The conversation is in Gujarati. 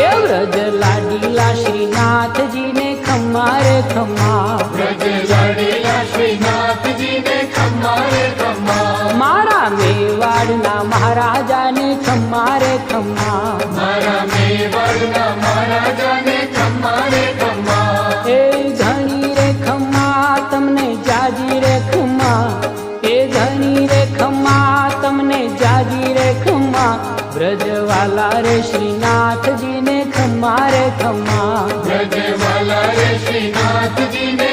એ વ્રજ લાડીલા શ્રીનાથજી ને ખમ્મા રે ખમ્મા, વ્રજ લાડીલા શ્રીનાથજી ને ખમ્મા રે ખમ્મા, મારા મેવાડના મહારાજા ને ખમ્મા રે ખમ્મા, મારા મેવાડના મહારાજા ને ખમ્મા રે ખમ્મા, એ ઘણી રે ખમ્મા તમને જાજી રે ખમ્મા, એ ઘણી રે ખમ્મા તમને જાજી રે ખમ્મા, વ્રજવાલા રે શ્રીનાથજી ને ખમ્મા રે ખમ્મા, વ્રજવાલા રે શ્રીનાથજી ને